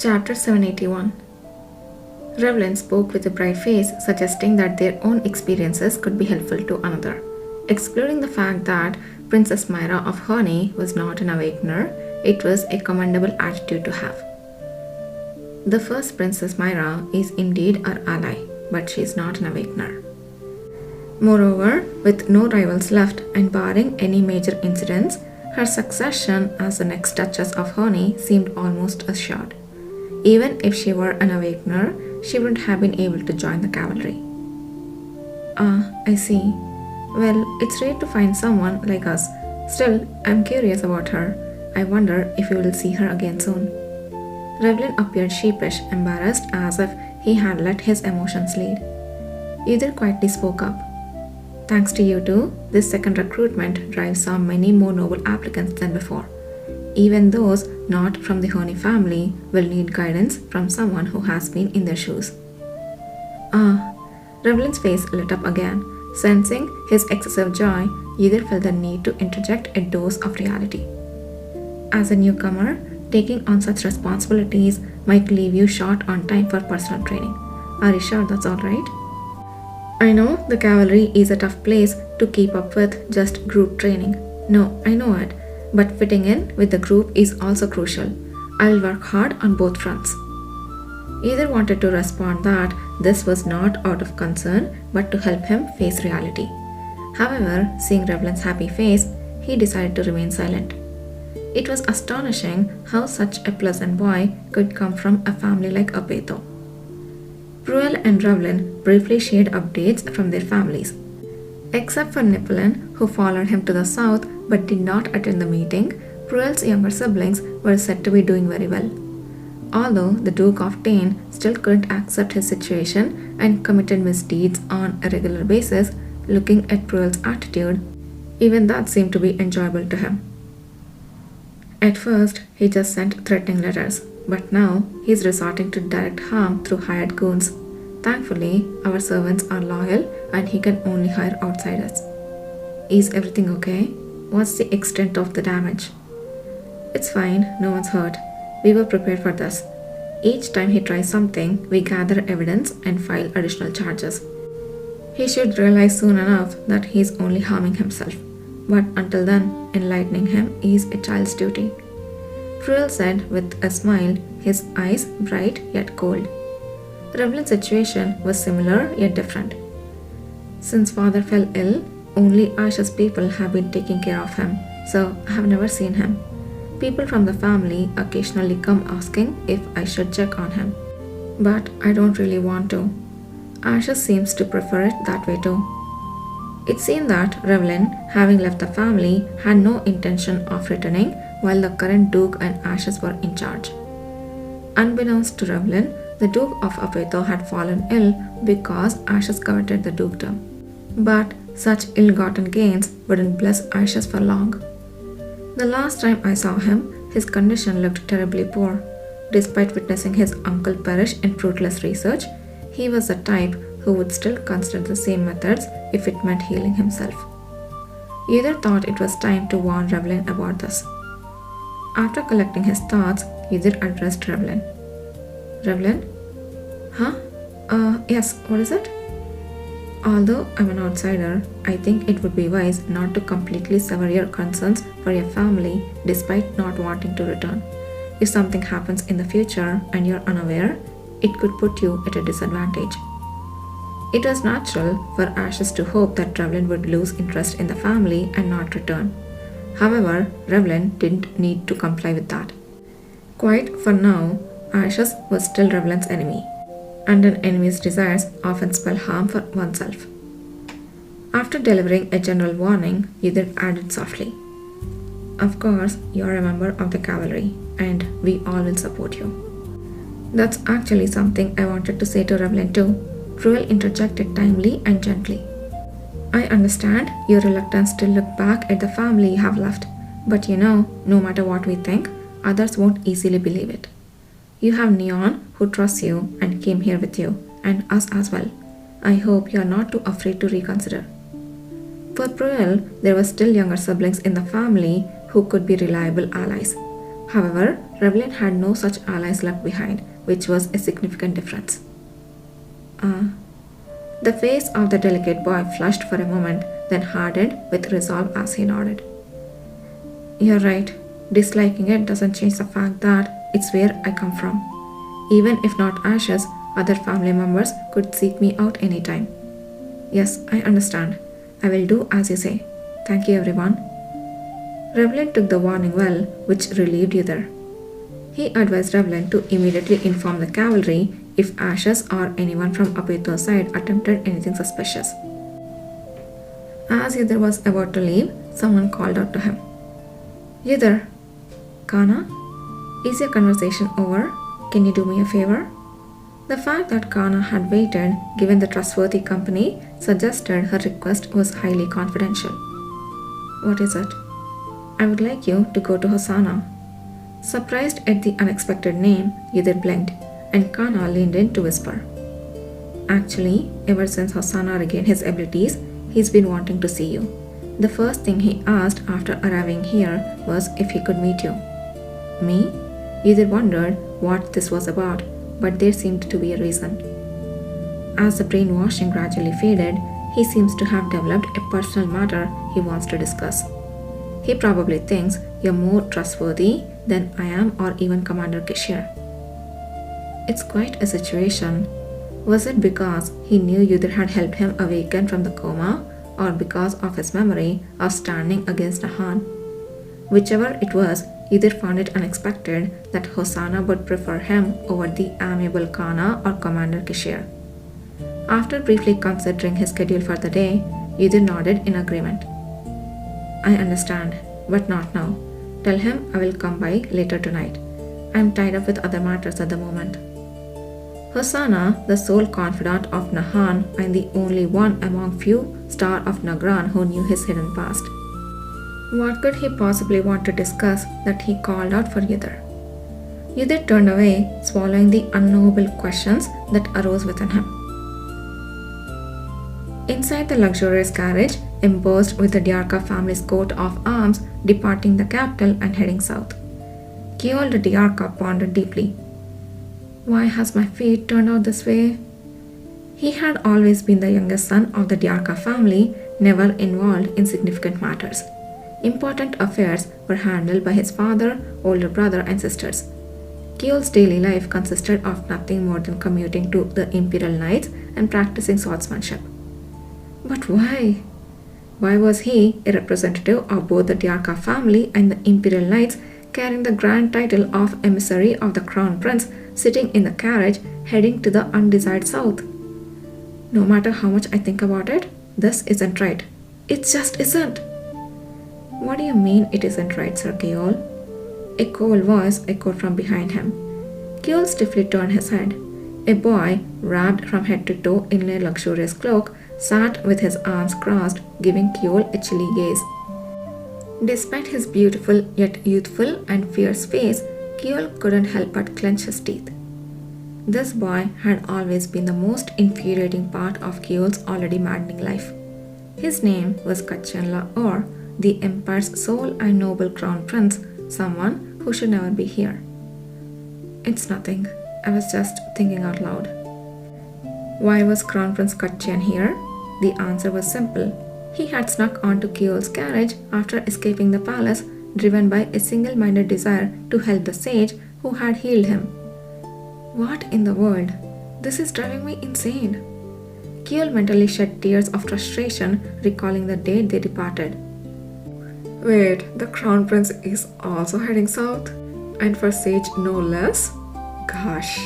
Chapter 781. Revlin spoke with a bright face, suggesting that their own experiences could be helpful to another. Excluding the fact that Princess Myra of Honey was not an awakener, it was a commendable attitude to have. The first Princess Myra is indeed our ally, but she is not an awakener. Moreover, with no rivals left and barring any major incidents, her succession as the next Duchess of Honey seemed almost assured. Even if she were an awakener, she wouldn't have been able to join the cavalry. Ah, I see. Well, it's rare to find someone like us. Still, I'm curious about her. I wonder if we will see her again soon. Revlin appeared sheepish, embarrassed, as if he had let his emotions lead. Uther quietly spoke up. Thanks to you two, this second recruitment drive saw many more noble applicants than before. Even those not from the Honey family will need guidance from someone who has been in their shoes. Ah, Revlin's face lit up again. Sensing his excessive joy, Uther felt the need to interject a dose of reality. As a newcomer, taking on such responsibilities might leave you short on time for personal training. Are you sure that's alright? I know the cavalry is a tough place to keep up with just group training. No, I know it. But fitting in with the group is also crucial. I'll work hard on both fronts. Either wanted to respond that this was not out of concern but to help him face reality. However, seeing Revlin's happy face, he decided to remain silent. It was astonishing how such a pleasant boy could come from a family like Apeto. Pruel and Revlin briefly shared updates from their families. Except for Nipolin, who followed him to the south but did not attend the meeting, Pruel's younger siblings were said to be doing very well. Although the Duke of Tane still couldn't accept his situation and committed misdeeds on a regular basis, looking at Pruel's attitude, even that seemed to be enjoyable to him. At first, he just sent threatening letters, but now he's resorting to direct harm through hired goons. Thankfully, our servants are loyal and he can only hire outsiders. Is everything okay? What's the extent of the damage? It's fine, no one's hurt. We were prepared for this. Each time he tries something, we gather evidence and file additional charges. He should realize soon enough that he's only harming himself. But until then, enlightening him is a child's duty. Pruel said with a smile, his eyes bright yet cold. Revlin's situation was similar yet different. Since father fell ill, only Asha's people have been taking care of him, so I have never seen him. People from the family occasionally come asking if I should check on him, but I don't really want to. Asha seems to prefer it that way too. It seemed that Revlin, having left the family, had no intention of returning while the current Duke and Ashes were in charge. Unbeknownst to Revlin, the Duke of Apeto had fallen ill because Ashes coveted the dukedom. But such ill-gotten gains wouldn't bless Ashes for long. The last time I saw him, his condition looked terribly poor. Despite witnessing his uncle perish in fruitless research, he was the type who would still consider the same methods if it meant healing himself. Uther thought it was time to warn Revlin about this. After collecting his thoughts, Uther addressed Revlin. Revlin? Huh? Yes, what is it? Although I'm an outsider, I think it would be wise not to completely sever your concerns for your family despite not wanting to return. If something happens in the future and you're unaware, it could put you at a disadvantage. It was natural for Ashes to hope that Revlin would lose interest in the family and not return. However, Revlin didn't need to comply with that. Quite for now, Ashes was still Revlin's enemy, and an enemy's desires often spell harm for oneself. After delivering a general warning, Uther added softly, Of course, you're a member of the cavalry, and we all will support you. That's actually something I wanted to say to Revlin too. Pruel interjected timely and gently. I understand your reluctance to look back at the family you have left, but no matter what we think, others won't easily believe it. You have Neon, who trusts you and came here with you, and us as well. I hope you are not too afraid to reconsider. For Pruel, there were still younger siblings in the family who could be reliable allies. However, Revlin had no such allies left behind, which was a significant difference. Ah. The face of the delicate boy flushed for a moment, then hardened with resolve as he nodded. You're right. Disliking it doesn't change the fact that it's where I come from. Even if not Ashes, other family members could seek me out anytime. Yes, I understand. I will do as you say. Thank you, everyone. Revlin took the warning well, which relieved Uther. He advised Revlin to immediately inform the cavalry if Ashes or anyone from Apeto's side attempted anything suspicious. As Uther was about to leave, someone called out to him. Uther, Kana, is your conversation over? Can you do me a favor? The fact that Kana had waited, given the trustworthy company, suggested her request was highly confidential. What is it? I would like you to go to Hosanna. Surprised at the unexpected name, Uther blinked, and Kana leaned in to whisper. Actually, ever since Hosanna regained his abilities, he's been wanting to see you. The first thing he asked after arriving here was if he could meet you. Me? Uther wondered what this was about, but there seemed to be a reason. As the brainwashing gradually faded, he seems to have developed a personal matter he wants to discuss. He probably thinks you're more trustworthy than I am or even Commander Kishir. It's quite a situation. Was it because he knew Uther had helped him awaken from the coma, or because of his memory of standing against Nahan? Whichever it was, Uther found it unexpected that Hosanna would prefer him over the amiable Kana or Commander Kishir. After briefly considering his schedule for the day, Uther nodded in agreement. I understand, but not now. Tell him I will come by later tonight. I am tied up with other matters at the moment. Hosanna, the sole confidant of Nahan and the only one among few Star of Nagran who knew his hidden past. What could he possibly want to discuss that he called out for Uther? Uther turned away, swallowing the unknowable questions that arose within him. Inside the luxurious carriage, embossed with the Diarca family's coat of arms, departing the capital and heading south. Keol the Diarca pondered deeply. Why has my fate turned out this way? He had always been the youngest son of the Diarca family, never involved in significant matters. Important affairs were handled by his father, older brother, and sisters. Keol's daily life consisted of nothing more than commuting to the Imperial Knights and practicing swordsmanship. But why? Why was he, a representative of both the Diarca family and the Imperial Knights, carrying the grand title of Emissary of the Crown Prince, sitting in the carriage heading to the undesired south? No matter how much I think about it, this isn't right. It just isn't. What do you mean it isn't right, Sir Keol? A cold voice echoed from behind him. Keol stiffly turned his head. A boy, wrapped from head to toe in a luxurious cloak, sat with his arms crossed, giving Keol a chilly gaze. Despite his beautiful yet youthful and fierce face, Keol couldn't help but clench his teeth. This boy had always been the most infuriating part of Keol's already maddening life. His name was Kachan La-Or, the Empire's sole and noble crown prince, someone who should never be here. It's nothing. I was just thinking out loud. Why was Crown Prince Kachan here? The answer was simple. He had snuck onto Keol's carriage after escaping the palace, driven by a single-minded desire to help the sage who had healed him. What in the world? This is driving me insane. Keol mentally shed tears of frustration, recalling the date they departed. Wait, the Crown Prince is also heading south? And for Sage no less? Gosh.